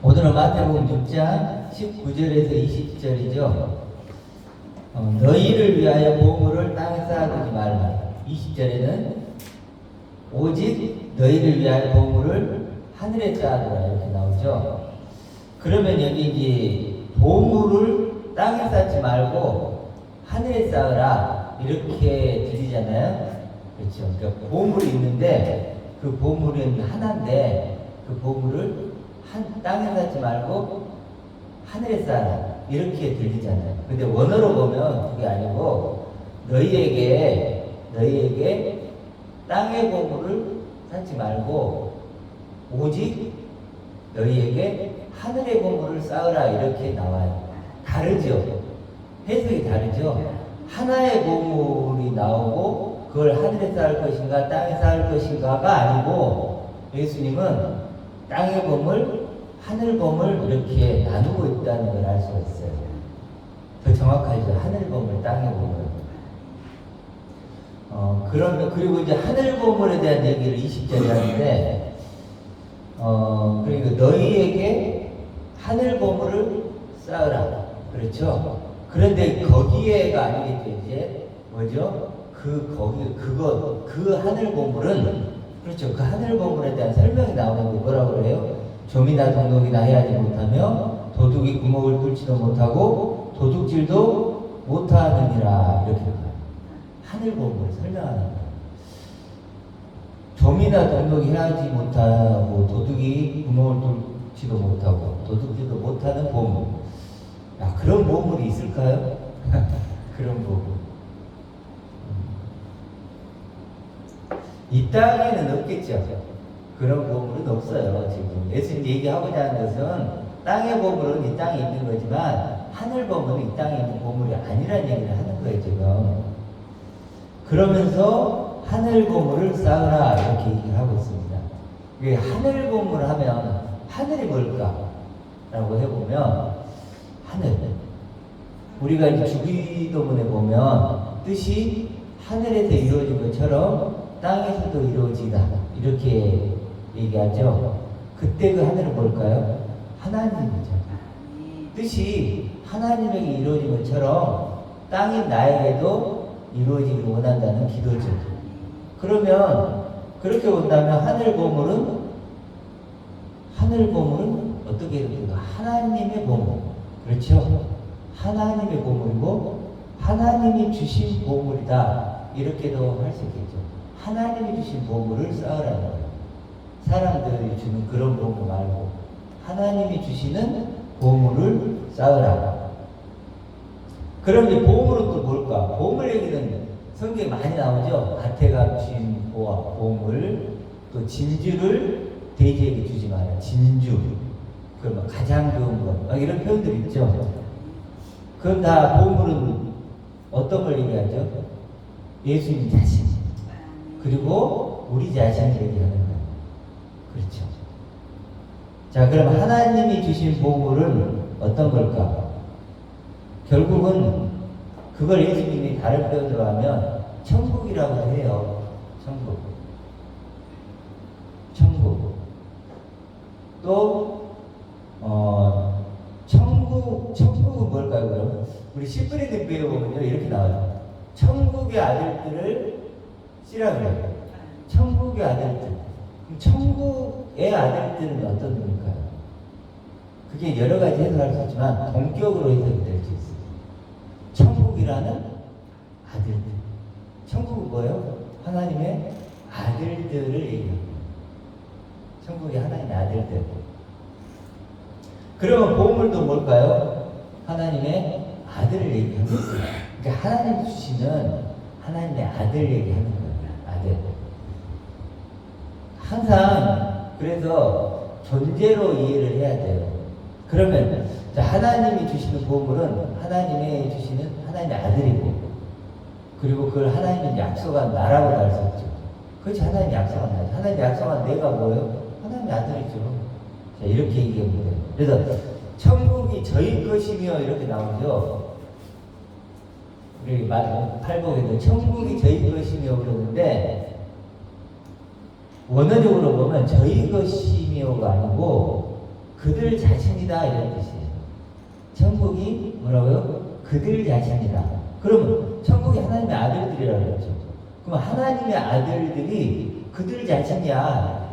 오늘은 마태복음 6장 19절에서 20절이죠. 너희를 위하여 보물을 땅에 쌓아두지 말라. 20절에는 오직 너희를 위하여 보물을 하늘에 쌓아두라 이렇게 나오죠. 그러면 여기 이제 보물을 땅에 쌓지 말고 하늘에 쌓으라 이렇게 들리잖아요. 그렇죠. 그러니까 보물이 있는데 그 보물은 하나인데 그 보물을 땅에 쌓지 말고 하늘에 쌓아라 이렇게 들리잖아요. 근데 원어로 보면 그게 아니고 너희에게 땅의 보물을 쌓지 말고 오직 너희에게 하늘의 보물을 쌓으라 이렇게 나와요. 다르죠? 해석이 다르죠? 하나의 보물이 나오고 그걸 하늘에 쌓을 것인가 땅에 쌓을 것인가가 아니고 예수님은 땅의 보물, 하늘 보물 이렇게 나누고 있다는 걸 알 수가 있어요. 더 정확하죠. 하늘 보물, 땅의 보물. 그리고 이제 하늘 보물에 대한 얘기를 20절에 하는데, 그러니까 너희에게 하늘 보물을 쌓으라. 그렇죠? 그런데 거기에가 아니겠죠. 이제 뭐죠? 그 하늘 보물은 그렇죠. 그 하늘 보물에 대한 설명이 나오는 게 뭐라고 그래요? 좀이나 동록이나 해야지 못하며 도둑이 구멍을 뚫지도 못하고 도둑질도 못하느니라 이렇게 하늘 보물을 설명하는 거예요. 좀이나 동록이 해야지 못하고 도둑이 구멍을 뚫지도 못하고 도둑질도 못하는 보물. 야, 그런 보물이 있을까요? 그런 보물. 이 땅에는 없겠죠. 그런 보물은 없어요. 지금 예수님 얘기하고자 하는 것은 땅의 보물은 이 땅에 있는 거지만 하늘 보물은 이 땅에 있는 보물이 아니라는 얘기를 하는 거예요. 지금 그러면서 하늘 보물을 쌓으라 이렇게 얘기를 하고 있습니다. 이게 하늘 보물 하면 하늘이 뭘까? 라고 해보면 하늘, 우리가 이제 주기도문에 보면 뜻이 하늘에서 이루어진 것처럼 땅에서도 이루어지다 이렇게 얘기하죠. 그때 그 하늘은 뭘까요? 하나님이죠. 뜻이 하나님에게 이루어진 것처럼 땅인 나에게도 이루어지기를 원한다는 기도죠. 그러면 그렇게 본다면 하늘 보물은 어떻게 됩니까? 하나님의 보물. 그렇죠? 하나님의 보물이고 하나님이 주신 보물이다 이렇게도 할 수 있겠죠. 하나님이 주신 보물을 쌓으라는 거예요. 사람들이 주는 그런 보물 말고 하나님이 주시는 보물을 쌓으라. 그럼 이 보물은 또 뭘까? 보물 얘기는 성경에 많이 나오죠. 가택아 주신 보물, 또 진주를 돼지에게 주지 마라. 진주, 그러면 가장 좋은 것, 이런 표현들이 있죠. 그럼 다 보물은 어떤 걸 얘기하죠? 예수님 자신, 그리고 우리 자신을 얘기하는 거예요. 그렇죠. 자, 그럼 하나님이 주신 보물은 어떤 걸까? 결국은 그걸 예수님이 다른 표현으로 하면 천국이라고 해요. 천국. 또 천국은 뭘까요? 그럼 우리 시프리드 배워보면요 이렇게 나와요. 천국의 아들들을 씨라고 그래요. 천국의 아들들. 그럼 천국의 아들들은 어떤 의미일까요? 그게 여러 가지 해석할 수 있지만 동격으로 해석이 될 수 있어요. 천국이라는 아들들. 천국은 뭐예요? 하나님의 아들들을 얘기합니다. 천국이 하나님의 아들들. 그러면 보물도 뭘까요? 하나님의 아들을 얘기하는 거예요. 그러니까 하나님이 주시는 하나님의 아들 얘기하는 거예요. 아들. 항상 그래서 존재로 이해를 해야 돼요. 그러면 하나님이 주시는 보물은 하나님이 주시는 하나님의 아들이고, 그리고 그걸 하나님이 약속한 나라고 할 수 있죠. 그렇지, 하나님이 약속한 나라. 하나님이 약속한 내가 뭐예요? 하나님의 아들이죠. 자, 이렇게 얘기하면 돼요. 그래서 천국이 저희 것이며 이렇게 나오죠. 우리 팔복에도 천국이 저희 것이며 그러는데 원어적으로 보면 저희 것이며가 아니고 그들 자신이다 이런 뜻이에요. 천국이 뭐라고요? 그들 자신이다. 그러면 천국이 하나님의 아들들이라고 그랬죠. 그럼 하나님의 아들들이 그들 자신이야.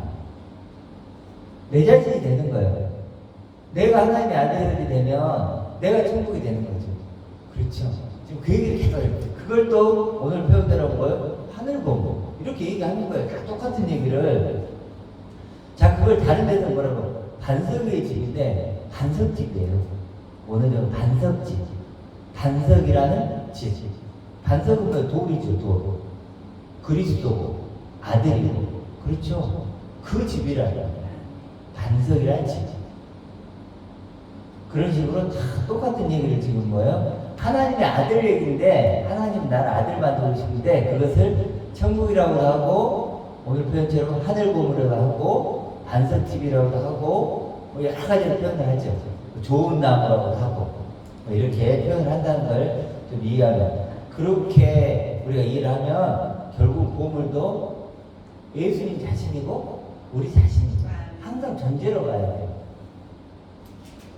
내 자신이 되는 거예요. 내가 하나님의 아들들이 되면 내가 천국이 되는 거죠. 그렇죠. 지금 그 얘기를 계속 해요. 그걸 또 오늘 표현대로 뭐예요? 하늘보고 이렇게 얘기하는 거예요. 다 똑같은 얘기를. 자, 그걸 다른 데서 뭐라고? 반석의 집인데 반석집이에요. 오늘은 반석집. 반석이라는 집. 반석은 뭐 돌이죠, 돌. 그리스도고 아들이고 그렇죠. 그 집이라는 반석이라는 집. 그런 식으로 다 똑같은 얘기를 지금 뭐예요? 하나님의 아들 얘기인데 하나님 나를 아들 만들으시는데 그것을 천국이라고 하고 오늘 표현처럼 하늘보물이라고 하고 반석집이라고도 하고 뭐 여러 가지로 표현을 하죠. 좋은 나무라고도 하고 뭐 이렇게 표현을 한다는 걸 좀 이해하면 그렇게 우리가 이해를 하면 결국 보물도 예수님 자신이고 우리 자신이고 항상 전제로 가야 돼요.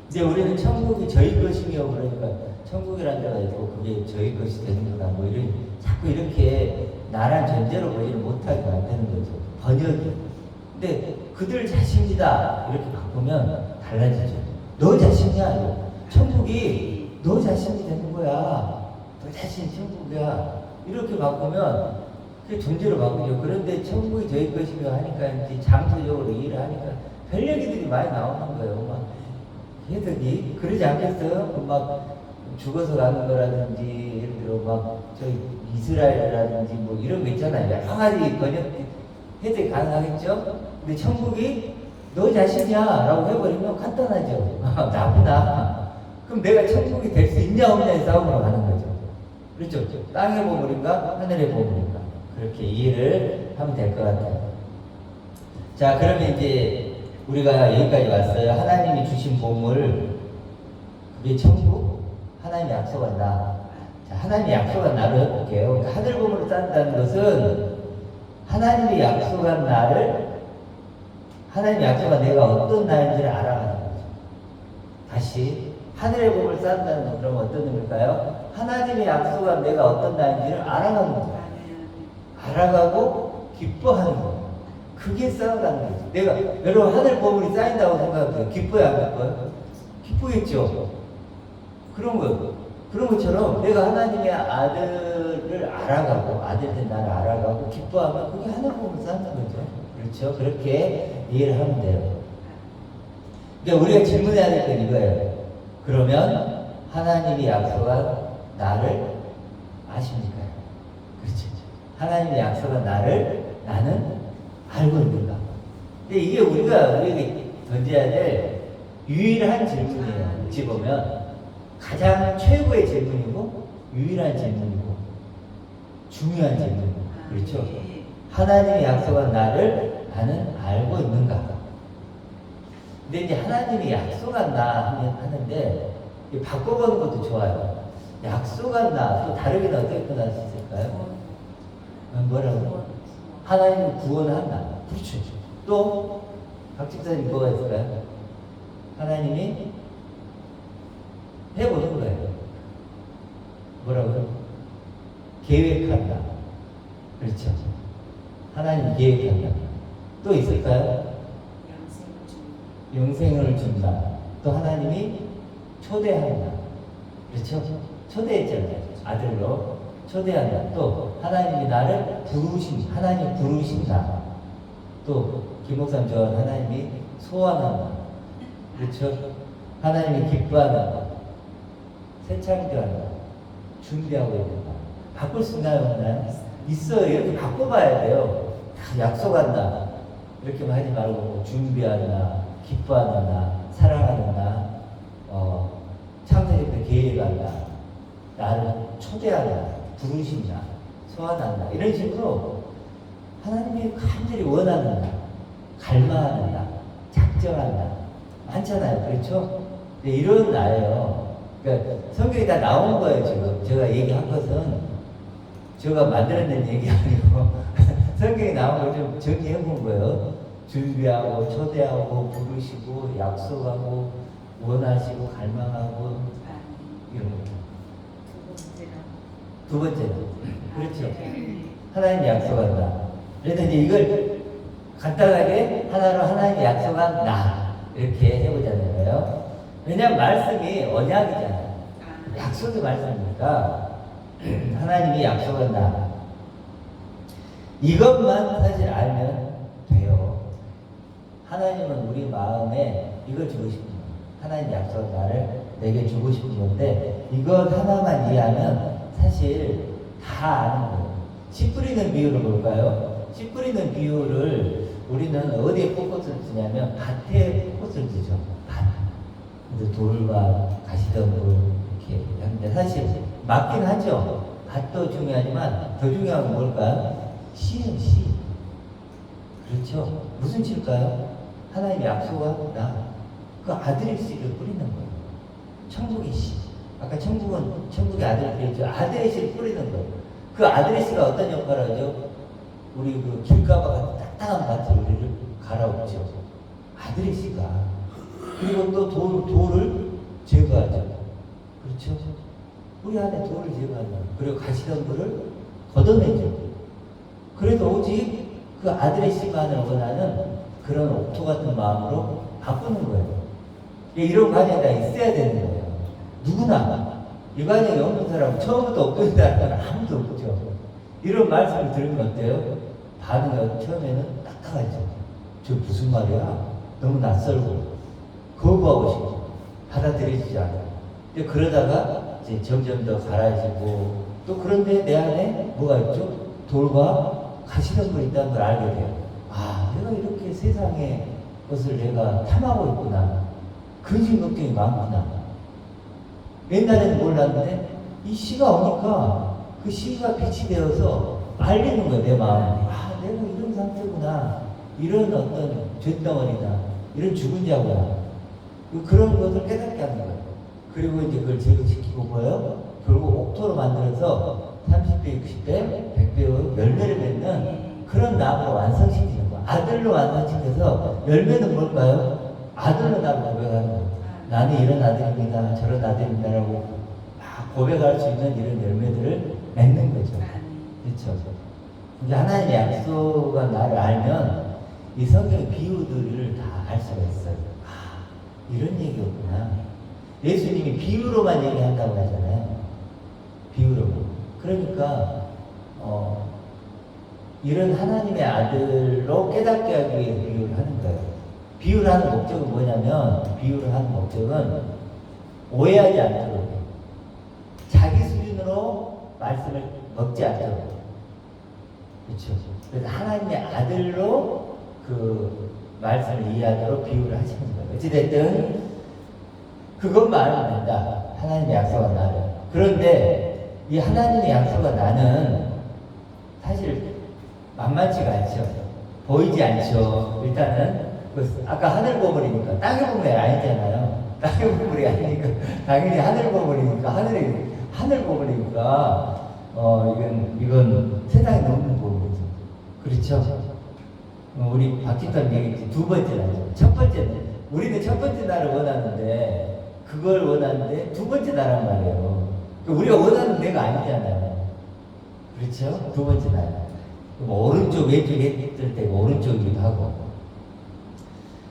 이제 우리는 천국이 저희 것이며 그러니까 천국이라는 데가 있고 그게 저희 것이 되는구나 뭐 이런 자꾸 이렇게 나란 전제로 보지를 못하게 만드는 거죠. 번역이. 근데 그들 자신이다 이렇게 바꾸면 달라지죠. 너 자신이야 이거. 천국이 너 자신이 되는 거야. 너 자신이 천국이야. 이렇게 바꾸면 그게 전제로 바꾸죠. 그런데 천국이 저희 것이며 하니까 이제 장소적으로 이해를 하니까 별 얘기들이 많이 나오는 거예요. 막 얘들이 그러지 않겠어요? 막 죽어서 가는 거라든지 예를 들어 막 저희 이스라엘이라든지 뭐 이런 거 있잖아요. 여러 가지 번역 해석이 가능하겠죠? 근데 천국이 너 자신이야 라고 해버리면 간단하죠. 나구나. 그럼 내가 천국이 될 수 있냐 없냐의 싸움으로 가는 거죠. 그렇죠? 땅의 보물인가 하늘의 보물인가 그렇게 이해를 하면 될 것 같아요. 자, 그러면 이제 우리가 여기까지 왔어요. 하나님이 주신 보물 그게 천국 하나님이 약속한 나. 자, 하나님이 약속한 나를 해볼게요. 그러니까 하늘 보물을 쌓는다는 것은 하나님이 약속한 나를 하나님이 약속한 내가 어떤 나인지를 알아가는 거죠. 다시 하늘의 보물을 쌓는다는 건 그럼 어떤 의미일까요? 하나님이 약속한 내가 어떤 나인지를 알아가는 거죠. 알아가고 기뻐하는 거예요. 그게 쌓아가는 거죠. 내가 여러분 하늘 보물이 쌓인다고 생각해요. 기뻐요, 안 기뻐요? 기쁘겠죠. 그런 것처럼 내가 하나님의 아들을 알아가고 아들된 나를 알아가고 기뻐하면 그게 하늘 보물 쌓는 거죠. 그렇죠. 그렇게 이해를 하면 돼요. 그러니까 우리가 질문해야 될 건 이거예요. 그러면 하나님이 약속한 나를 아십니까? 그렇죠. 하나님이 약속한 나를 나는 알고 있는가? 근데 이게 우리에게 던져야 될 유일한 질문이에요. 어찌 보면 가장 최고의 질문이고 유일한 질문이고 중요한 질문. 그렇죠? 하나님이 약속한 나를 나는 알고 있는가? 근데 이제 하나님이 약속한 나 하는데 바꿔보는 것도 좋아요. 약속한 나 또 다르게는 어떻게 표현할 수 있을까요? 뭐라고? 하나님이 구원한 나. 그렇죠. 또 박 집사님 뭐가 있을까요? 하나님이 해보는 거예요. 뭐라고요? 계획한다. 그렇죠. 하나님 계획한다. 또 있을까요? 영생을 준다. 또 하나님이 초대한다. 그렇죠? 초대했잖아요. 아들로 초대한다. 또 하나님이 나를 하나님 부르신다. 또 김목사님 좋아하는 하나님이 소원한다. 그렇죠? 하나님이 기뻐한다. 새 창조한다. 준비하고 있는다. 바꿀 수 있나요? 없나요? 있어요. 이렇게 바꿔봐야 돼요. 다 약속한다. 이렇게만 하지 말고 뭐 준비한다. 기뻐한다. 사랑한다. 창조적 때 계획한다. 나를 초대한다. 부르신다. 소환한다. 이런 식으로 하나님이 간절히 원하는다. 갈망한다. 작정한다. 많잖아요. 그렇죠? 근데 이런 나예요. 그러니까 성경이 다 나온 거예요. 지금 제가 얘기한 것은 제가 만들어낸 얘기 아니고 성경에 나온 걸 좀 정리해 본 거예요. 준비하고 초대하고 부르시고 약속하고 원하시고 갈망하고 이런 거. 두 번째는 그렇죠. 하나님이 약속한다. 그래서 이제 이걸 간단하게 하나로 하나님이 약속한 나 이렇게 해보자는 왜냐하면 말씀이 언약이잖아요. 약속의 말씀이니까 하나님이 약속한 나 이것만 사실 알면 돼요. 하나님은 우리 마음에 이걸 주고 싶은 거예요. 하나님 약속한 나를 내게 주고 싶은 건데 이것 하나만 이해하면 사실 다 아는 거예요. 씨 뿌리는 비유를 볼까요? 씨 뿌리는 비유를 우리는 어디에 포커스를 두냐면 밭에 포커스를 두죠. 밭. 그래서 돌과 가시덤불 이렇게 하는데 사실 맞긴 하죠. 밭도 중요하지만 더 중요한 건 뭘까요? 씨는 씨. 그렇죠. 무슨 씨일까요? 하나님이 약속한 나. 그 아들의 씨를 뿌리는 거예요. 천국의 씨. 아까 천국의 아들을 그랬죠. 아들의 씨를 뿌리는 거예요. 그 아들의 씨가 어떤 역할을 하죠? 우리 그 길가봐 같은 딱딱한 밭을 우리를 갈아엎죠. 아들의 씨가. 그리고 또 돌을 제거하죠. 그렇죠? 우리 안에 돌을 제거하죠. 그리고 가시덤불을 걷어내죠. 그래도 오직 그 아들의 씨만을 원하는 그런 옥토 같은 마음으로 바꾸는 거예요. 이런 과정이 다 있어야 되는 거예요. 누구나 이 과정이 없는 사람은 처음부터 없어진다는 건 아무도 없죠. 이런 말씀을 들으면 어때요? 반응이 처음에는 딱딱하죠. 저 무슨 말이야? 너무 낯설고 거부하고 싶고 받아들이지 않아요. 근데 그러다가 이제 점점 더 갈아지고 또 그런데 내 안에 뭐가 있죠? 돌과 가시덤불이 있다는 걸 알게 돼요. 아, 내가 이렇게 세상의 것을 내가 탐하고 있구나. 근심 걱정이 많구나. 옛날에는 몰랐는데 이 시가 오니까 그 시가 빛이 되어서 알리는 거예요. 내 마음에. 아, 내가 이런 상태구나. 이런 어떤 죄덩어리다. 이런 죽은 자구나. 그런 것을 깨닫게 하는 거예요. 그리고 이제 그걸 제거시키고 뭐예요? 결국 옥토로 만들어서 30배, 60배, 100배의 열매를 맺는 그런 나무로 완성시키는 거예요. 아들로 완성시켜서 열매는 뭘까요? 아들로 나를 고백하는 거예요. 나는 이런 아들입니다. 저런 아들입니다라고 막 고백할 수 있는 이런 열매들을 맺는 거죠. 그렇죠. 이제 하나님의 약속과 나를 알면 이 성경의 비유들을 다 알 수가 있어요. 아, 이런 얘기였구나. 예수님이 비유로만 얘기한다고 하잖아요. 비유로만. 그러니까 이런 하나님의 아들로 깨닫게 하기 위해 비유를 하는 거예요. 비유를 하는 목적은 뭐냐면 비유를 하는 목적은 오해하지 않도록 자기 수준으로 말씀을 먹지 않도록 그렇죠. 그래서 하나님의 아들로 그 말씀을 이해하도록 비유를 하시는 거예요. 어찌됐든 그것만 알면 된다. 하나님의 약속한 나를. 그런데 이 하나님의 약속한 나는 사실 만만치가 않죠. 보이지 않죠. 일단은 아까 하늘 보물이니까 땅의 보물이 아니잖아요. 땅의 보물이 아니니까 당연히 하늘 보물이니까 하늘 보물이니까 이건 세상에 없는 보물이죠. 그렇죠? 우리 박진감 얘기 두 번째 날이죠. 첫 번째는 우리는 첫 번째 날을 원하는데 그걸 원하는데 두 번째 날란 말이에요. 우리가 원하는 데가 아니잖아요. 그렇죠? 두 번째 날. 뭐 오른쪽 왼쪽 했을 때가 오른쪽이기도 하고.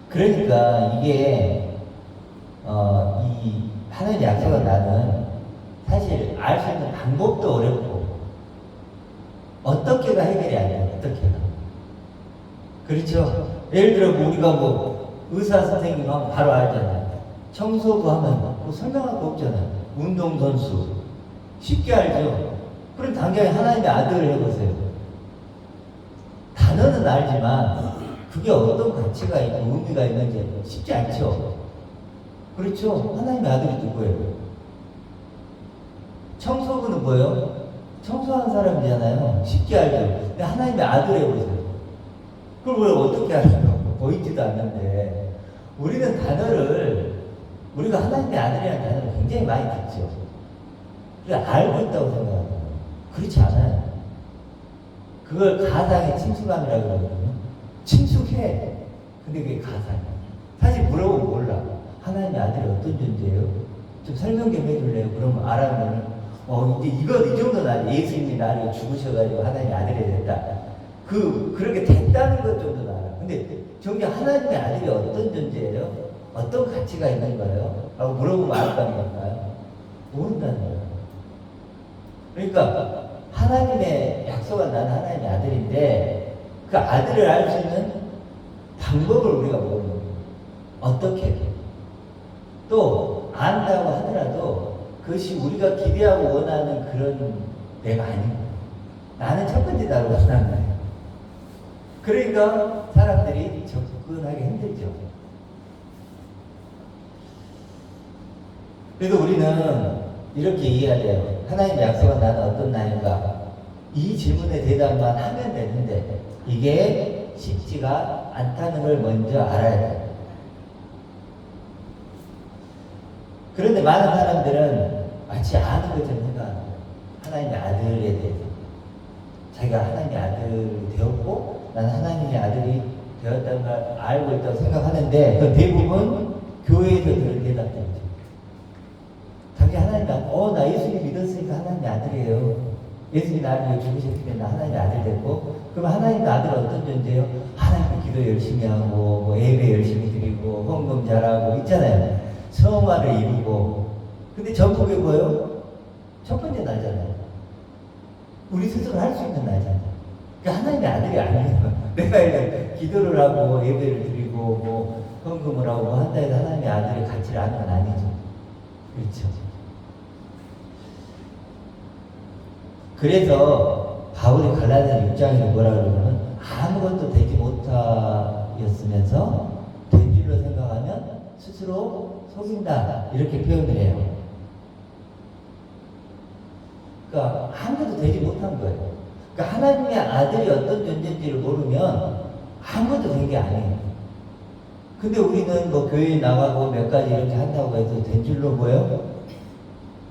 그러니까 이게 이 하나님의 약속은 나는 사실 알 수 있는 방법도 어렵고 어떻게가 해결이 안 돼요. 어떻게가. 그렇죠? 예를 들어 우리가 뭐 의사 선생님 하면 바로 알잖아요. 청소부 하면 뭐 설명할 거 없잖아요. 운동선수 쉽게 알죠. 그럼 당장에 하나님의 아들을 해보세요. 단어는 알지만 그게 어떤 가치가 있고 의미가 있는지 쉽지 않죠. 그렇죠? 하나님의 아들이 누구예요? 청소부는 뭐예요? 청소하는 사람이잖아요. 쉽게 알죠. 근데 하나님의 아들 해보세요. 그걸 어떻게 알아요? 보이지도 않는데 우리는 단어를 우리가 하나님의 아들이라는 단어를 굉장히 많이 듣죠. 그래서 알고 있다고 생각합니다. 그렇지 않아요. 그걸 가상의 침수감이라고 그러거든요. 침수해. 근데 그게 가사야. 사실 물어보면 몰라. 하나님의 아들이 어떤 존재예요? 좀 설명 좀 해줄래요? 그러면 알아보면 이제 이 정도는 아니 예수님이 나를 죽으셔가지고 하나님의 아들이 됐다. 그렇게 됐다는 것 정도는 알아. 근데 정작 하나님의 아들이 어떤 존재예요? 어떤 가치가 있는 거예요? 라고 물어보면 알았다는 걸까요? 모른다는 거예요. 그러니까 하나님의 약속한 나는 하나님의 아들인데 그 아들을 알 수 있는 방법을 우리가 모르는 거예요. 어떻게? 또 안다고 하더라도 그것이 우리가 기대하고 원하는 그런 내가 아닌 거예요. 나는 첫 번째 나를 원하는 거예요. 그러니까 사람들이 접근하기 힘들죠. 그래서 우리는 이렇게 이해해야 돼요. 하나님의 약속은 나는 어떤 나인가? 이 질문에 대답만 하면 되는데 이게 쉽지가 않다는 걸 먼저 알아야 돼요. 그런데 많은 사람들은 마치 아는 것처럼 생각하는 거예요. 하나님의 아들에 대해서. 자기가 하나님의 아들이 되었고 나는 하나님의 아들이 되었다는 걸 알고 있다고 생각하는데 그 대부분 교회에서 그런 대답들이죠. 자기 하나님의 아들, 나 예수님 믿었으니까 하나님의 아들이에요. 예수님이 나를 위해 죽으셨기 때문에 나 하나님의 아들 됐고 그럼 하나님의 아들은 어떤 존재예요? 하나님의 기도 열심히 하고 뭐 예배 열심히 드리고 헌금 잘하고 있잖아요. 성화를 이루고 근데 전국에 뭐예요? 첫 번째 나잖아요. 우리 스스로 할 수 있는 나잖아요. 그러니까 하나님의 아들이 아니에요. 내가 이제 기도를 하고 예배를 드리고 뭐 헌금을 하고 뭐 한다 해서 하나님의 아들의 가치를 아는 건 아니죠. 그렇죠. 그래서 바울이 갈라디아 6장에 뭐라 그러냐면 아무것도 되지 못하였으면서 된 줄로 생각하면 스스로 속인다 이렇게 표현을 해요. 그러니까 아무것도 되지 못한 거예요. 그러니까 하나님의 아들이 어떤 존재인지를 모르면 아무것도 된 게 아니에요. 근데 우리는 뭐 교회에 나가고 몇 가지 이렇게 한다고 해서 된 줄로 뭐예요?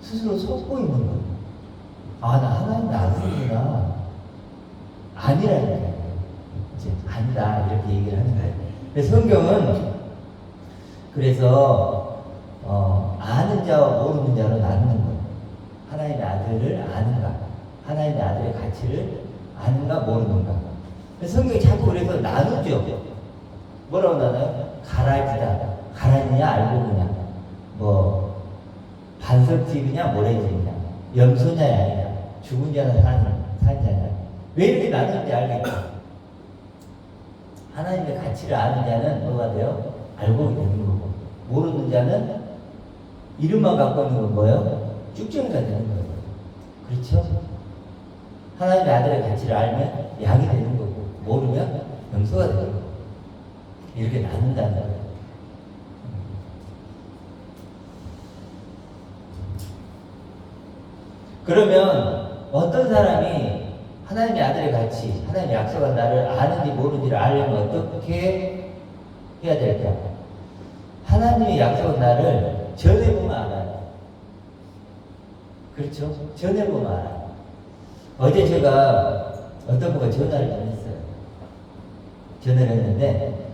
스스로 속고 있는 거예요. 나 하나님의 아들이구나. 아니라는 거예요. 이제 아니다 이렇게 얘기를 하는 거예요. 근데 성경은 그래서 아는 자와 모르는 자로 나누는 거예요. 하나님의 아들을 아는가, 하나님의 아들의 가치를 아는가 모르는가. 성경이 자꾸 그래서 나누죠. 뭐라고 나눠요? 가라지다. 가라지냐 알고느냐. 뭐 반석집이냐 모래집이냐. 염소냐 양이냐. 죽은 자는 산 자냐. 왜 이렇게 나누는지 알겠죠? 하나님의 가치를 아는 자는 뭐가 돼요? 알고 있는 거고. 모르는 자는 이름만 갖고 있는 건 뭐예요? 쭉정이가 되는 거예요. 그렇죠? 하나님의 아들의 가치를 알면 양이 되는 거고 모르면 염소가 되는 거고 이렇게 나눈다는 거예요. 그러면 어떤 사람이 하나님의 아들의 가치, 하나님의 약속한 나를 아는지 모르는지를 알려면 어떻게 해야 될까? 하나님의 약속한 나를 전해보면 알아요. 그렇죠? 전해보면 알아요. 어제 제가 어떤 분과 전화를 좀 했어요. 전화를 했는데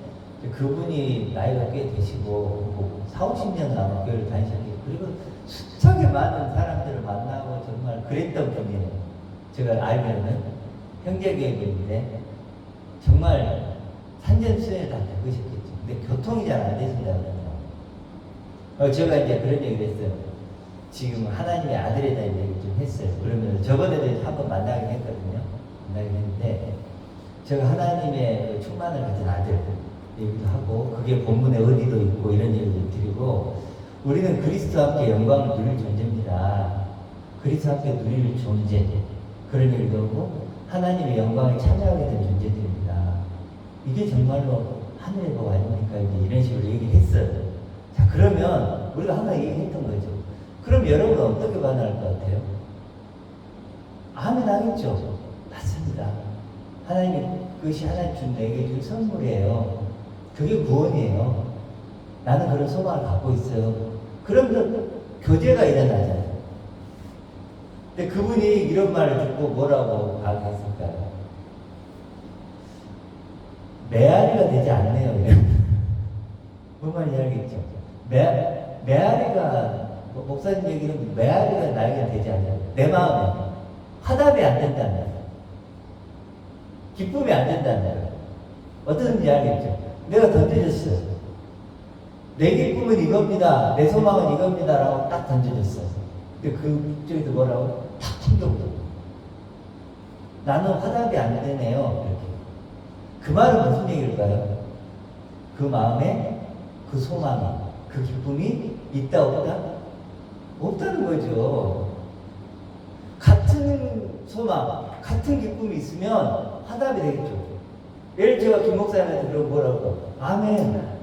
그분이 나이가 꽤 되시고 40-50년 아마 교회를 다니셨고 그리고 수차게 많은 사람들을 만나고 정말 그랬던 분이에요. 제가 알면은 형제교회인데 정말 산전수전에 다 겪으셨겠죠. 근데 교통이 잘 안 되신다고 그러더라고요. 제가 이제 그런 얘기를 했어요. 지금 하나님의 아들에 대한 얘기를 좀 했어요. 그러면 저번에도 한번 만나긴 했거든요. 만나긴 했는데 제가 하나님의 충만을 가진 아들 얘기도 하고 그게 본문에 어디도 있고 이런 얘기를 드리고 우리는 그리스도와 함께 영광을 누릴 존재입니다. 그리스도와 함께 누릴 존재 그런 얘기도 하고 하나님의 영광을 참여하게 된 존재들입니다. 이게 정말로 하늘의 복 아닙니까? 이제 이런 식으로 얘기를 했어요. 자 그러면 우리가 항상 얘기했던 거죠. 그럼 여러분은 어떻게 반응할 것 같아요? 아멘 하겠죠? 맞습니다. 하나님이 그것이 하나님 준 내게 준 선물이에요. 그게 구원이에요. 나는 그런 소망을 갖고 있어요. 그러면 교제가 일어나잖아요. 근데 그분이 이런 말을 듣고 뭐라고 반응했을까요? 메아리가 되지 않네요. 뭔 말인지 알겠죠? 메아리가, 목사님 얘기는 메아리가 나에게 되지 않아요. 내 마음에. 화답이 안 된다는 거예요. 기쁨이 안 된다는 거예요. 어떤지 알겠죠? 내가 던져줬어요. 내 기쁨은 이겁니다. 내 소망은 이겁니다. 라고 딱 던져줬어요. 근데 그쪽에서 뭐라고? 탁 튕겨버려. 나는 화답이 안 되네요. 이렇게. 그 말은 무슨 얘기일까요? 그 마음에 그 소망이, 그 기쁨이 있다 없다? 없다는 거죠. 같은 소망, 같은 기쁨이 있으면 화답이 되겠죠. 예를 제가 김 목사님한테 그러고 뭐라고? 아멘.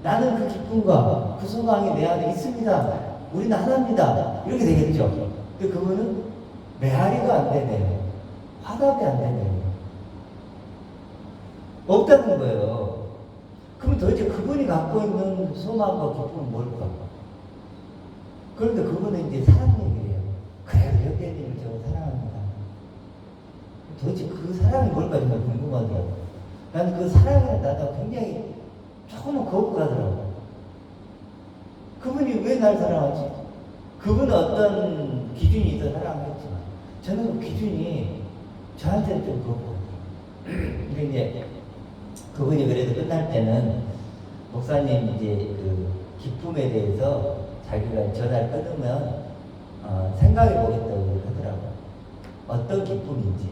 나는 그 기쁨과 그 소망이 내 안에 있습니다. 우리는 하나입니다. 이렇게 되겠죠. 근데 그분은 메아리가 안 되네요. 화답이 안 되네요. 없다는 거예요. 그럼 도대체 그분이 갖고 있는 소망과 기쁨은 뭘까? 그런데 그분은 이제 사랑 얘기예요. 그래요, 형제님을 저 사랑합니다. 도대체 그 사랑이 뭘까 정말 궁금하더라고요. 나는 그 사랑에 나도 굉장히 조금은 거부가더라고요. 그분이 왜 날 사랑하지? 그분은 어떤 기준이 있어 사랑하겠지만 저는 그 기준이 저한테는 좀 그렇고. 근데 이제 그분이 그래도 끝날 때는 목사님 이제 그 기쁨에 대해서 자기가 전화를 끊으면 생각해 보겠다고 하더라고요. 어떤 기쁨인지.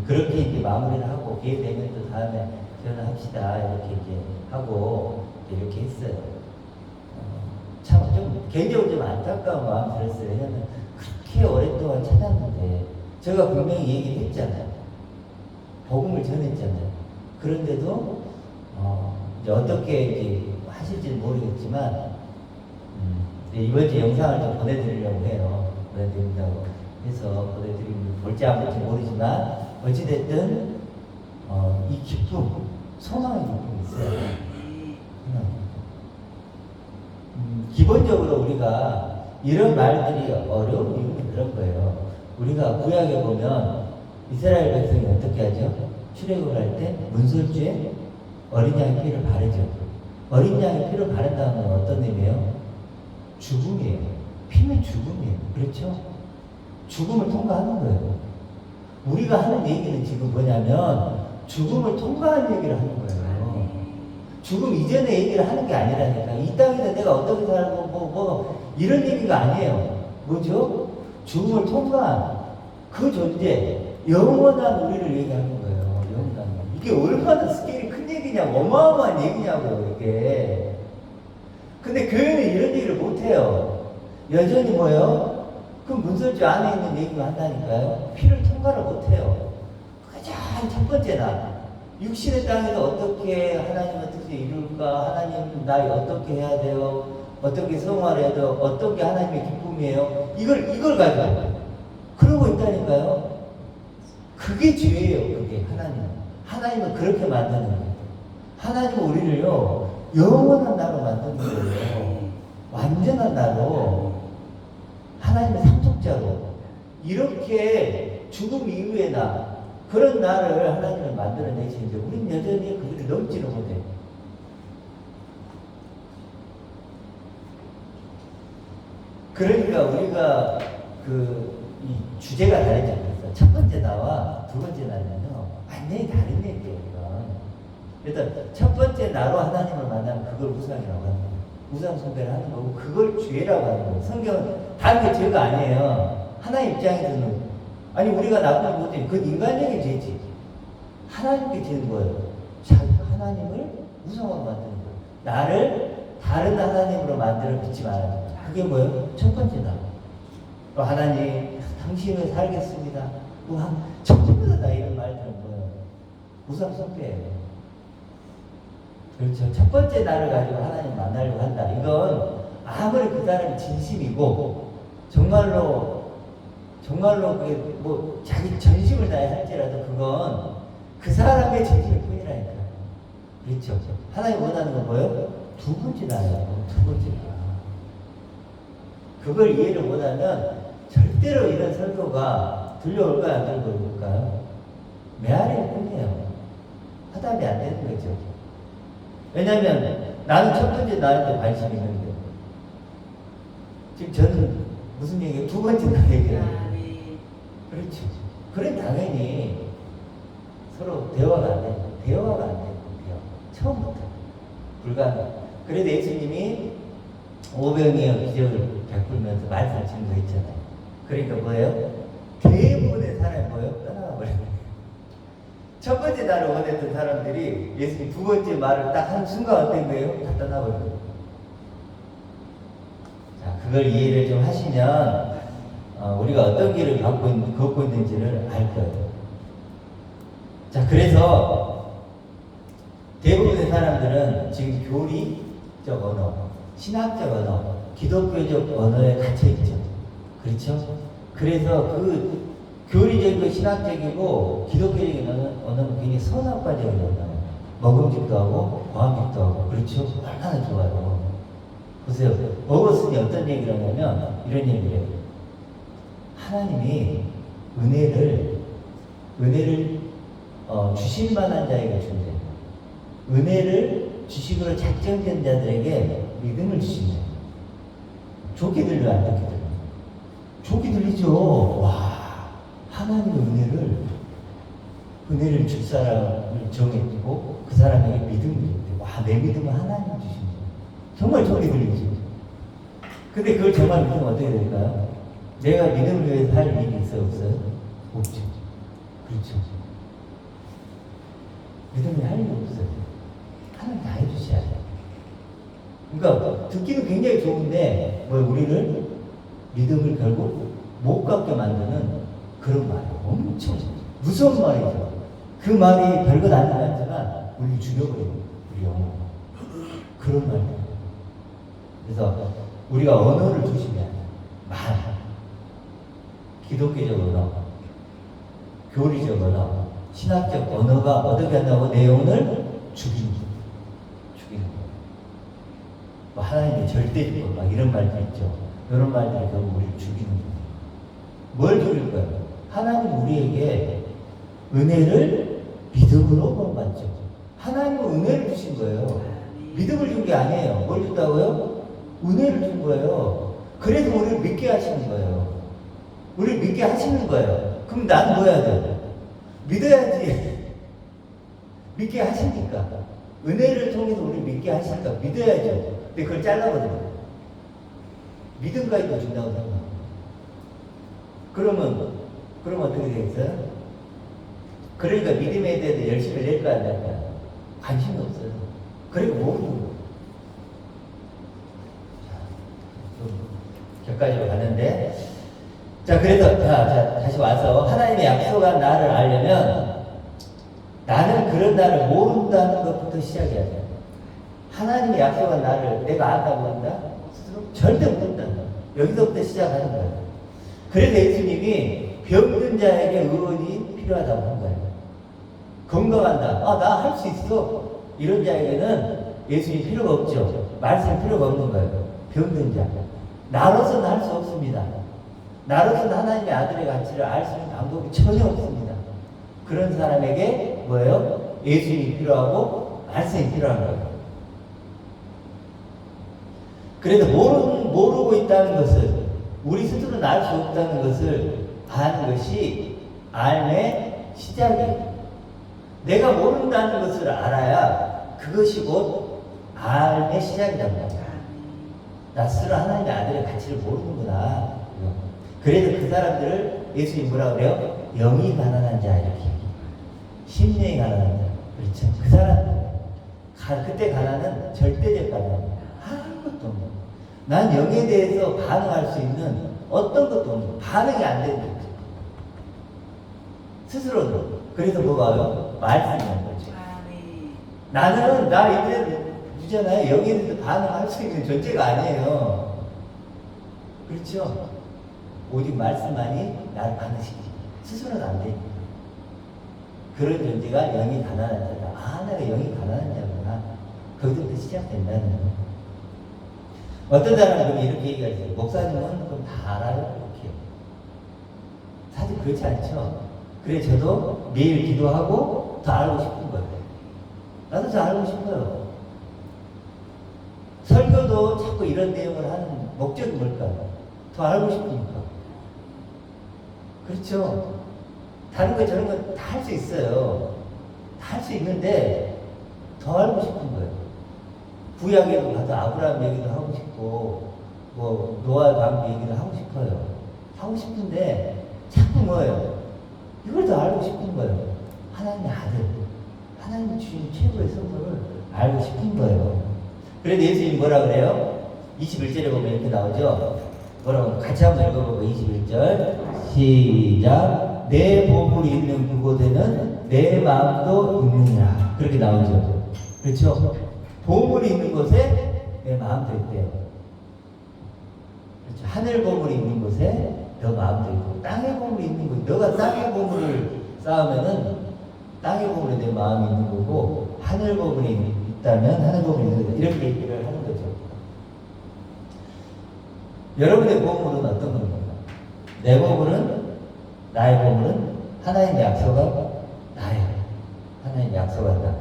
그렇게 이제 마무리를 하고 기회 되면 또 다음에 전화합시다 이렇게 이제 하고 이렇게 했어요. 참 좀 개인적으로 좀 안타까운 마음 들었어요. 왜냐면 그렇게 오랫동안 찾았는데 제가 분명히 얘기를 했잖아요. 복음을 전했잖아요. 그런데도 이제 어떻게 이제 하실지는 모르겠지만 이번 주 영상을 좀 보내드리려고 해요. 보내드린다고 해서 보내드리면 볼지 안 볼지 모르지만 어찌됐든 이 기쁨, 소망의 기쁨이 있어요. 기본적으로 우리가 이런 말들이 어려운 이유는 그런 거예요. 우리가 구약에 보면 이스라엘 백성이 어떻게 하죠? 출애굽을 할 때 문설주에 어린 양의 피를 바르죠. 어린 양의 피를 바른다는 건 어떤 의미예요? 죽음이에요. 피는 죽음이에요. 그렇죠? 죽음을 통과하는 거예요. 우리가 하는 얘기는 지금 뭐냐면 죽음을 통과하는 얘기를 하는 거예요. 죽음 이전의 얘기를 하는 게 아니라니까. 이 땅에서 내가 어떻게 살고 이런 얘기가 아니에요. 뭐죠? 죽음을 통과한 그 존재, 영원한 우리를 얘기하는 거예요. 영원한. 이게 얼마나 스케일이 큰 얘기냐고, 어마어마한 얘기냐고요, 이게. 근데 교회는 이런 얘기를 못해요. 여전히 뭐예요? 그럼 문설주 안에 있는 얘기만 한다니까요. 피를 통과를 못해요. 가장 첫 번째 날. 육신의 땅에서 어떻게 하나님의 뜻을 이룰까? 하나님 나를 어떻게 해야 돼요? 어떻게 성화를 해야 돼요? 어떤 게 하나님의 기쁨이에요? 이걸 가지고 그러고 있다니까요. 그게 죄예요. 그게 하나님은 그렇게 만드는 거예요. 하나님은 우리를요 영원한 나로 만드는 거예요. 완전한 나로, 하나님의 상속자로. 이렇게 죽음 이후의 나, 그런 나를 하나님을 만들어내시는데 우리는 여전히 그들을 넘지를 못해요. 그러니까 우리가 이 주제가 다르지 않겠어요? 첫 번째 나와 두 번째 나는요 완전히 다른 얘기예요. 일단 첫 번째 나로 하나님을 만나면 그걸 우상이라고 하는 거예요. 우상 숭배를 하는 거고 그걸 죄라고 하는 거예요. 성경은 다른 게 죄가 아니에요. 하나님 입장에서는 아니 우리가 나쁜 못해 그건 인간적인 죄지. 하나님께 죄는 거예요. 하나님을 우상으로 만드는 거예요. 나를 다른 하나님으로 만들어 믿지 말아야 돼요. 그게 뭐예요? 첫 번째 나. 또 하나님 당신을 살겠습니다. 전부 다 이런 말들은 뭐예요? 우상 숭배예요. 그렇죠. 첫 번째 나를 가지고 하나님 만나려고 한다. 이건 아무리 그 사람이 진심이고 정말로 그게 뭐 자기 전심을 다해 할지라도 그건 그 사람의 진심일 뿐이라니까. 그렇죠. 하나님 원하는 건 뭐예요? 두 번째 나예요. 두 번째 나. 그걸 이해를 못하면 절대로 이런 설교가 들려올까요? 안 들려올까요? 메아리일 뿐이에요. 화답이 안 되는 거죠. 왜냐면 나는 첫 번째 나한테 관심이 있는데. 지금 저는 무슨 얘기예요? 두 번째 나 얘기예요. 그렇죠. 그래 당연히 서로 대화가 안 돼요. 대화가 안 돼요. 처음부터. 불가능. 그래도 예수님이 오병이어 기적을 베풀면서 말씀을 증거했잖아요. 그러니까 뭐예요? 대부분의 사람이 뭐예요? 떠나가 버려요. 첫 번째 날을 원했던 사람들이 예수님 두 번째 말을 딱 한 순간 어떤 거예요? 다 떠나버려요. 자, 그걸 이해를 좀 하시면 우리가 어떤 길을 걷고 있는지를 알 거예요. 자, 그래서 대부분의 사람들은 지금 교리적 언어, 신학적 언어, 기독교적 언어에 갇혀있죠. 그렇죠? 그래서 그 교리적이고 신학적이고 기독교적인 언어는 굉장히 선악과적인 언어예요. 먹음직도 하고 과학직도 하고. 그렇죠? 얼마나 좋아요. 보세요. 어거스틴이 어떤 얘기를 하냐면 이런 얘기를 해요. 하나님이 은혜를 주실 만한 자에게 준대. 은혜를 주식으로 작정된 자들에게 믿음을 주신다. 좋게 들려 안 좋게 들려? 좋게 들리죠. 와, 하나님의 은혜를 줄 사람을 정해주고 그 사람에게 믿음을 줬대. 와, 내 믿음은 하나님 주신다. 정말 좋게 들리죠. 근데 그걸 정말 믿으면 어떻게 될까요? 내가 믿음을 위해서 할 일이 있어요, 없어요? 없죠. 그렇죠. 믿음이 할 일이 없어요. 하나님 다 해주셔야 돼요. 그러니까 듣기는 굉장히 좋은데 우리를 믿음을 결국 못 갖게 만드는 그런 말이에요. 엄청 무서운 말이죠. 그 말이 별것 아닌 것 같지만 우리를 죽여버려요. 우리 영혼. 그런 말이에요. 그래서 우리가 언어를 조심해야 돼요. 말. 기독교적 언어, 교리적 언어, 신학적 언어가 어떻게 한다고 내 영혼을 죽이는 거예요. 하나님의 절대주권 막 이런 말도 있죠. 이런 말들이 결국 우리를 죽이는 거예요. 뭘 죽일 거예요? 하나님 우리에게 은혜를 믿음으로 구원받죠. 하나님은 은혜를 주신 거예요. 믿음을 준 게 아니에요. 뭘 줬다고요? 은혜를 준 거예요. 그래서 우리를 믿게 하시는 거예요. 우리를 믿게 하시는 거예요. 그럼 난 뭐 해야 돼요? 믿어야지. 믿게 하시니까. 은혜를 통해서 우리를 믿게 하시니까 믿어야죠. 근데 그걸 잘라버려요. 믿음까지도 준다고 생각합니다. 그러면 어떻게 되겠어요? 그러니까 믿음에 대해서 열심히 낼까 안 낼까? 관심이 없어요. 그러니까 모르는 거예요. 자, 격가지로 가는데, 자, 그래서, 다시 와서, 하나님의 약속한 나를 알려면, 나는 그런 나를 모른다는 것부터 시작해야 돼요. 하나님의 약속한 나를 내가 안다고 한다? 절대 모른다. 여기서부터 시작하는 거예요. 그래서 예수님이 병든 자에게 의원이 필요하다고 한 거예요. 건강한다. 나 할 수 있어. 이런 자에게는 예수님 필요가 없죠. 말씀 필요가 없는 거예요. 병든 자. 나로서는 할 수 없습니다. 나로서는 하나님의 아들의 가치를 알 수 있는 방법이 전혀 없습니다. 그런 사람에게 뭐예요? 예수님이 필요하고 말씀이 필요한 거예요. 그래서 모르고 있다는 것을, 우리 스스로는 알 수 없다는 것을 아는 것이 삶의 시작이에요. 내가 모른다는 것을 알아야 그것이 곧 삶의 시작이란 말이야. 나 스스로 하나님의 아들의 가치를 모르는구나. 그래서 그 사람들을 예수님 뭐라 그래요? 영이 가난한 자, 이렇게. 심령이 가난한 자. 그렇죠. 그 사람들. 그때 가난은 절대적 가난이에요. 아무것도 없는. 난 영에 대해서 반응할 수 있는 어떤 것도 없는. 반응이 안 되는 거죠. 스스로도. 그래서 뭐가요? 말씀이라는 거죠. 나는, 나 이제 유잖아요. 영에 대해서 반응할 수 있는 존재가 아니에요. 그렇죠? 오직 말씀만이 나를 반응시키지. 스스로는 안 돼. 그런 존재가 영이 가난한 자다. 내가 영이 가난한 자구나. 거기서부터 시작된다는 거예요. 어떤 사람은 이렇게 얘기하죠. 목사님은 그럼 다 알아요? 이렇게. 사실 그렇지 않죠. 그래, 저도 매일 기도하고 더 알고 싶은 거예요. 나도 더 알고 싶어요. 설교도 자꾸 이런 내용을 하는 목적이 뭘까요? 더 알고 싶으니까. 그렇죠? 다른 거 저런 거 다 할 수 있어요. 다 할 수 있는데 더 알고 싶은 거예요. 구약에도 가서 아브라함 얘기도 하고 싶고 뭐 노아 방주 얘기도 하고 싶어요. 하고 싶은데 자꾸 뭐예요? 이걸 더 알고 싶은 거예요. 하나님의 아들, 하나님이 주신 최고의 선물을 알고 싶은 거예요. 그래도 예수님이 뭐라 그래요? 21절에 보면 이렇게 나오죠. 뭐라고? 같이 한번 읽어보고 21절 시작. 내 보물이 있는 그곳에는 내 마음도 있느니라. 그렇게 나오죠. 그렇죠? 보물이 있는 곳에 내 마음도 있대요. 그렇죠? 하늘 보물이 있는 곳에 너 마음도 있고, 땅의 보물이 있는 곳, 너가 땅의 보물을 쌓으면은 땅의 보물에 내 마음이 있는 거고, 하늘 보물이 있다면 하늘 보물이 있는 거다. 이렇게 얘기를 하는 거죠. 여러분의 보물은 어떤 겁니까? 내 보물은, 나의 보물은 하나님의 약속은 나예요. 하나님의 약속한다.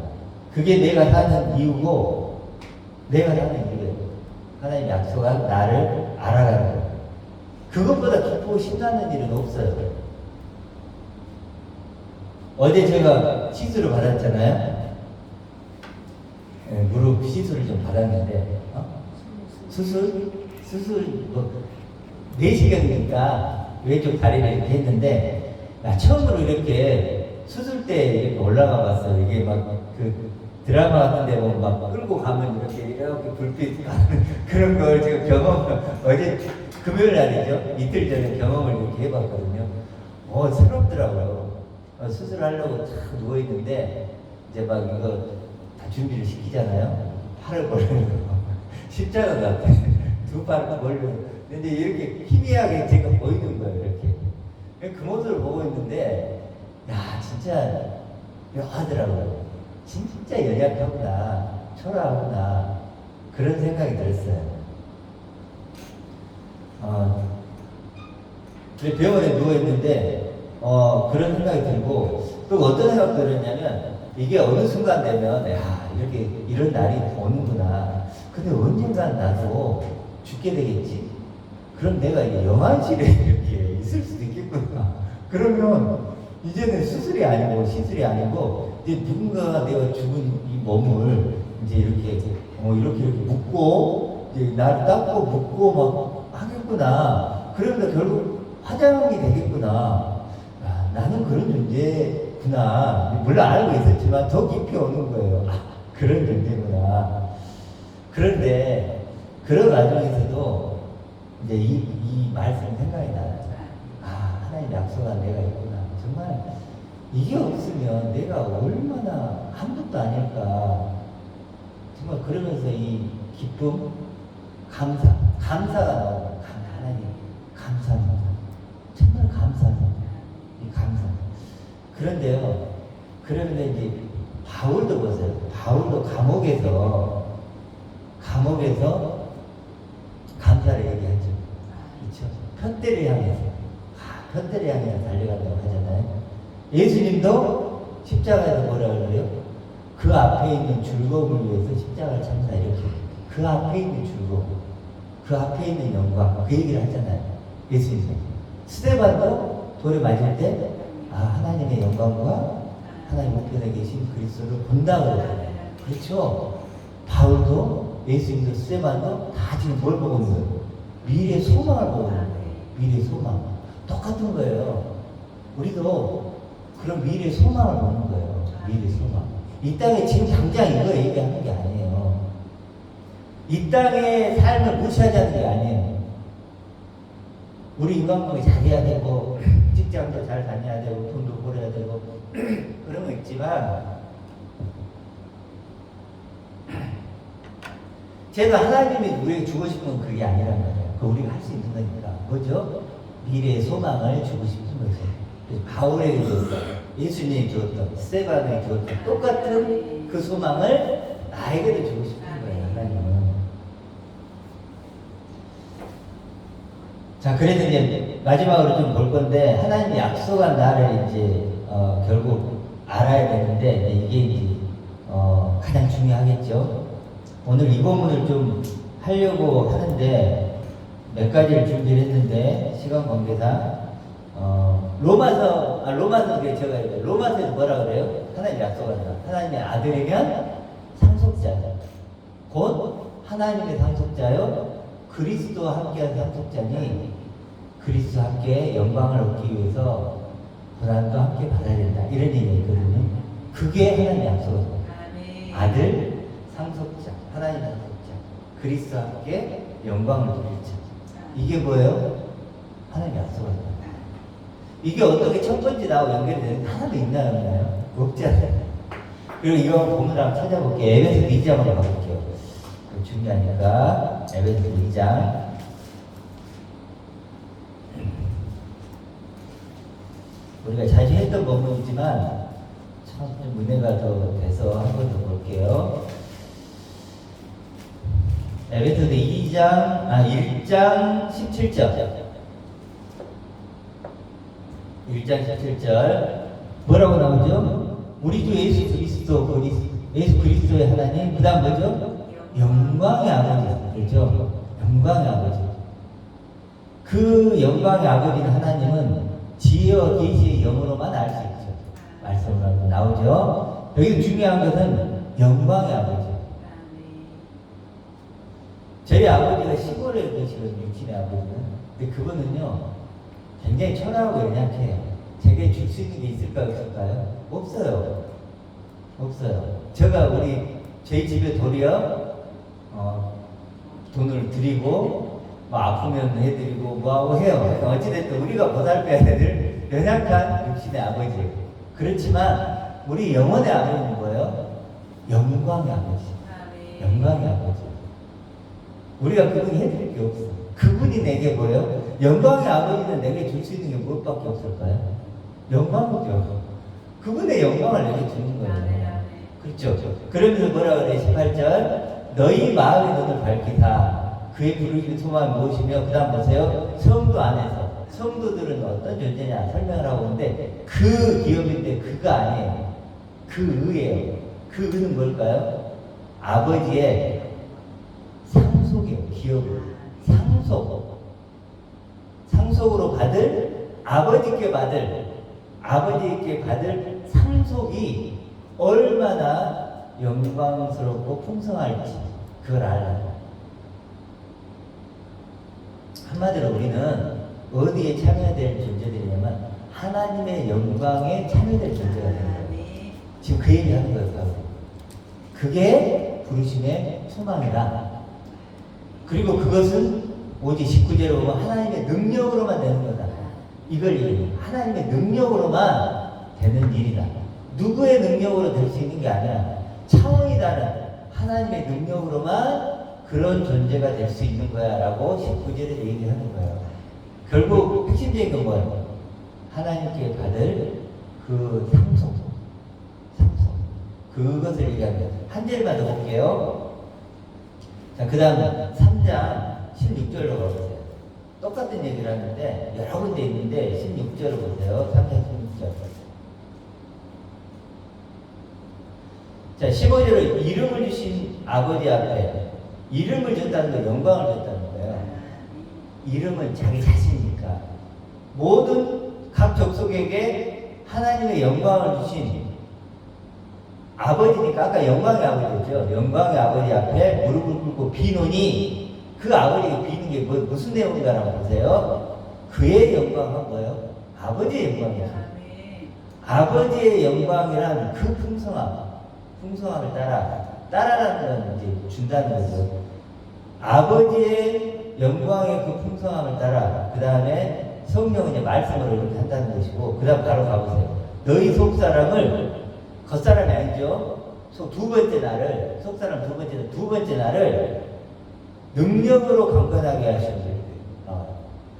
그게 내가 사는 이유고, 내가 사는 이유예요. 하나님의 약속한 나를 알아가는 거예요. 그것보다 기쁘고 신나는 일은 없어요. 어제 제가 시술을 받았잖아요. 네, 무릎 시술을 좀 받았는데, 수술 뭐 4시간이니까 왼쪽 다리를 이렇게 했는데, 나 처음으로 이렇게 수술 때 이렇게 올라가 봤어요. 이게 막 그 드라마 같은데 뭐 막 끌고 가면 이렇게 불빛 가는 그런 걸 제가 어제 금요일 날이죠. 이틀 전에 경험을 이렇게 해봤거든요. 새롭더라고요. 수술하려고 탁 누워있는데, 이제 막 이거 다 준비를 시키잖아요. 팔을 벌리는 거. 십자가 같아. 두 팔을 벌리고. 근데 이렇게 희미하게 제가 보이는 거예요, 이렇게. 그 모습을 보고 있는데, 야, 진짜 묘하더라고요. 진짜 연약하구나, 초라하구나. 그런 생각이 들었어요. 병원에 누워있는데, 그런 생각이 들고, 또 어떤 생각이 들었냐면, 이게 어느 순간 되면, 야, 이렇게, 이런 날이 오는구나. 근데 언젠간 나도 죽게 되겠지? 그럼 내가 이제 영안실에 이렇게 있을 수도 있겠구나. 그러면, 이제는 수술이 아니고, 시술이 아니고, 이제 누군가가 내가 죽은 이 몸을 이제 이렇게 묶고, 이제 나를 닦고 묶고 막 하겠구나. 그러면 결국 화장이 되겠구나. 아, 나는 그런 존재구나. 물론 알고 있었지만 더 깊이 오는 거예요. 아, 그런 존재구나. 그런데 그런 과정에서도 이제 이 말씀 생각이 나요. 아, 하나님 약속한 내가 있구나. 정말 이게 없으면 내가 얼마나 아무것도 아닐까. 정말 그러면서 이 기쁨, 감사가 나오고, 하나님 감사합니다. 정말 감사합니다. 이 감사. 그런데요, 그런데 이제 바울도 보세요. 바울도 감옥에서 감사를 얘기하죠. 그렇죠? 편대를 향해서 달려간다고 하잖아요. 예수님도 십자가에서 뭐라 그래요? 그 앞에 있는 즐거움을 위해서 십자가를 참다, 이렇게. 그 앞에 있는 즐거움, 그 앞에 있는 영광, 그 얘기를 하잖아요. 예수님. 스데반도 돌에 맞을 때, 하나님의 영광과 하나님 우편에 계신 그리스도를 본다고 그러잖아요. 그렇죠? 바울도, 예수님도, 스데반도 다 지금 뭘 보고 있는 거예요? 미래의 소망을 보고 있는 거예요. 미래의 소망. 똑같은 거예요. 우리도 그런 미래의 소망을 보는 거예요. 미래의 소망. 이 땅에 지금 당장 이거 얘기하는 게 아니에요. 이 땅의 삶을 무시하자는 게 아니에요. 우리 인간관계 잘해야 되고, 직장도 잘 다녀야 되고, 돈도 벌어야 되고, 그런 거 있지만, 제가 하나님이 우리에게 주고 싶은 그게 아니란 말이에요. 그 우리가 할 수 있는 거니까. 뭐죠? 미래의 소망을 주고 싶은 거죠. 바울에게 주었던, 예수님이 주었던, 스데반에게 주었던 똑같은 그 소망을 나에게도 주고 싶은 거예요, 하나님은. 자, 그래서 이제 마지막으로 좀 볼 건데, 하나님이 약속한 나를 이제 결국 알아야 되는데, 이게 이제 가장 중요하겠죠. 오늘 이 본문을 좀 하려고 하는데 몇 가지를 준비를 했는데 시간 관계상 로마서 로마서에서 뭐라 그래요? 하나님 약속한다. 하나님의 아들이면 상속자다. 곧 하나님의 상속자요 그리스도와 함께한 상속자니 그리스도와 함께 영광을 얻기 위해서 고난도 함께 받아야 된다. 이런 얘기거든요. 그게 하나님의 약속입니다. 아들, 상속자, 하나님의 상속자, 그리스도와 함께 영광을 누릴 자. 이게 뭐예요? 하나님의 약속입니다. 이게 어떻게 첫 번째 나하고 연결이 되는지 하나도 있나요? 없나요? 없잖아요. 그리고 이거 보면 한번 찾아볼게요. 에베소 2장으로 가볼게요. 중요하니까 에베소 2장. 우리가 자주 했던 본문이지만 참 좀 은혜가 더 돼서 한 번 더 볼게요. 에베소서 1장 17절. 1장 17절 뭐라고 나오죠? 우리 주 예수 그리스도의 하나님, 그 다음 뭐죠? 영광의 아버지. 그렇죠? 영광의 아버지. 그 영광의 아버지는 하나님은 지혜와 계시의 영으로만 알 수 있죠. 말씀으로 나오죠. 여기 중요한 것은 영광의 아버지. 저희 아버지가 시골에 계시거든요. 육신의 아버지는. 근데 그분은요 굉장히 초라하고 연약해요. 제게 줄 수 있는 게 있을까요? 없을까요? 없어요. 없어요. 제가 저희 집에 도리어 돈을 드리고 뭐 아프면 해드리고 뭐하고 해요. 어찌됐든 우리가 보살펴야 될 연약한 육신의 아버지. 그렇지만 우리 영혼의 아버지는 뭐예요? 영광의 아버지. 영광의 아버지. 우리가 그분이 해드릴 게 없어. 그분이 내게 뭐예요? 영광의 아버지는 내게 줄 수 있는 게 무엇밖에 없을까요? 영광이죠. 그분의 영광을 내게 주는 거예요. 그렇죠. 그러면서 뭐라 그래? 18절 너희 마음의 눈을 밝히사 그의 부르짖는 소망이 무엇이며 그 다음 보세요. 성도 안에서 성도들은 어떤 존재냐 설명을 하고 있는데 그 기업인데 그가 아니에요. 그 의예요. 그 의는 뭘까요? 아버지의 상속이에요. 기업을 상속으로 받을 아버지께 받을 상속이 얼마나 영광스럽고 풍성할지 그걸 알아요. 한마디로 우리는 어디에 참여해야 될 존재들이냐면 하나님의 영광에 참여될 존재가 되는 거예요. 지금 그 얘기 하는 거예요. 그게 부르심의 소망이다. 그리고 그것은 오직 19제로 보면 하나님의 능력으로만 되는 거다. 이걸 얘기해요. 하나님의 능력으로만 되는 일이다. 누구의 능력으로 될 수 있는 게 아니야. 차원이 다른 하나님의 능력으로만 그런 존재가 될 수 있는 거야 라고 19절에 얘기하는 거예요. 결국 핵심적인 건 뭐예요? 하나님께 받을 그 상속 그것을 얘기합니다. 한 절만 더 볼게요. 자, 그 다음 3장 16절로 가보세요. 똑같은 얘기를 하는데 여러 군데 있는데 16절을 보세요. 3장 16절. 자, 15절은 이름을 주신 아버지 앞에 이름을 줬다는 거 영광을 줬다는 거예요. 이름은 자기 자신이니까 모든 각 족속에게 하나님의 영광을 주신 아버지니까 아까 영광의 아버지였죠. 영광의 아버지 앞에 무릎을 꿇고 비노니 그 아버지가 비는 게 무슨 내용인가라고 보세요. 그의 영광은 뭐예요? 아버지의 영광이죠. 아버지의 영광이란 그 풍성함을 따라라는 건 이제 준다는 거죠. 아버지의 영광의 그 풍성함을 따라 그 다음에 성령은 이제 말씀으로 이렇게 한다는 것이고 그 다음 바로 가보세요. 너희 속사람을 겉사람이 아니죠. 두 번째 날을 속사람 두 번째 날을 능력으로 강건하게 하시는 거예요.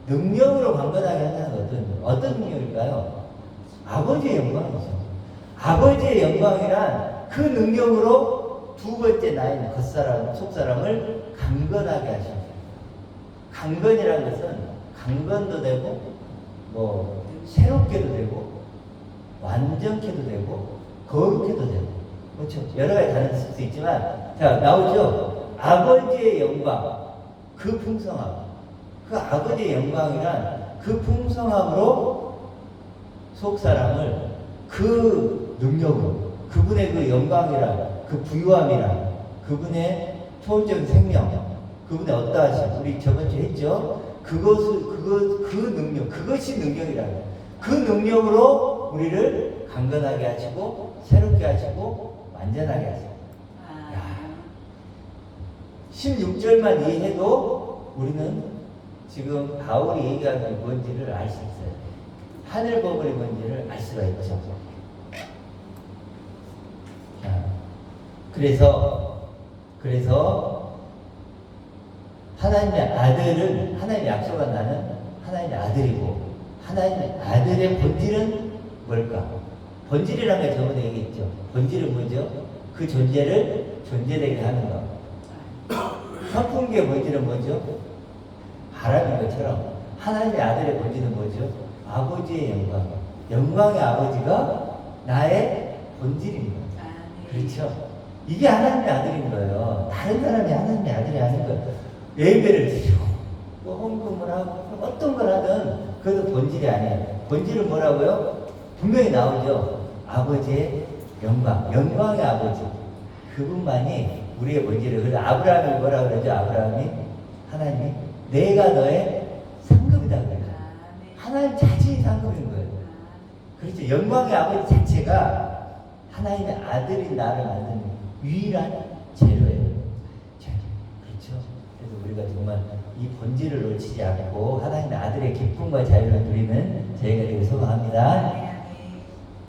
능력으로 강건하게 한다는 건 어떤 능력일까요? 아버지의 영광이죠. 아버지의 영광이란 그 능력으로 두 번째 나인 겉사람, 속사람을 강건하게 하시는 거예요. 강건이라는 것은 강건도 되고 뭐 새롭게도 되고 완전케도 되고 거룩해도 되고 그렇죠. 여러 가지 다른 뜻도 있지만 자 나오죠. 아버지의 영광, 그 풍성함, 그 아버지의 영광이란 그 풍성함으로 속 사람을 그 능력으로, 그분의 그 영광이란 그 부유함이란 그분의 초월적인 생명, 그분의 어떠하심, 우리 저번 주에 했죠. 그 능력, 그것이 능력이라는 그 능력으로 우리를 강건하게 하시고 새롭게 하시고 완전하게 하시고. 16절만 이해해도 우리는 지금 바울이 얘기하는 뭔지를 알 수 있어요. 하늘 법문이 뭔지를 알 수가 있죠. 자, 그래서 하나님의 아들은, 하나님의 약속한 나는 하나님의 아들이고, 하나님의 아들의 본질은 뭘까? 본질이라는 걸 저번에 얘기했죠. 본질은 뭐죠? 그 존재를 존재되게 하는 것. 선풍기의 본질은 뭐죠? 바람인 것처럼 하나님의 아들의 본질은 뭐죠? 아버지의 영광. 영광의 아버지가 나의 본질입니다. 그렇죠? 이게 하나님의 아들인 거예요. 다른 사람이 하나님의 아들이 아닌 거예요. 예배를 드리고 뭐 헌금을 하고 어떤 걸 하든 그것도 본질이 아니에요. 본질은 뭐라고요? 분명히 나오죠. 아버지의 영광, 영광의 아버지. 그분만이 우리의 본질을. 그래서 아브라함이 뭐라고 그러죠? 아브라함이 하나님이 내가 너의 상급이다 그래요. 하나님 자신이 상급인 거예요. 그렇죠. 영광의 아버지 자체가 하나님의 아들인 나를 만드는 유일한 재료예요. 그렇죠. 그래서 우리가 정말 이 본질을 놓치지 않고 하나님의 아들의 기쁨과 자유를 누리는 저희가 되길 소망합니다.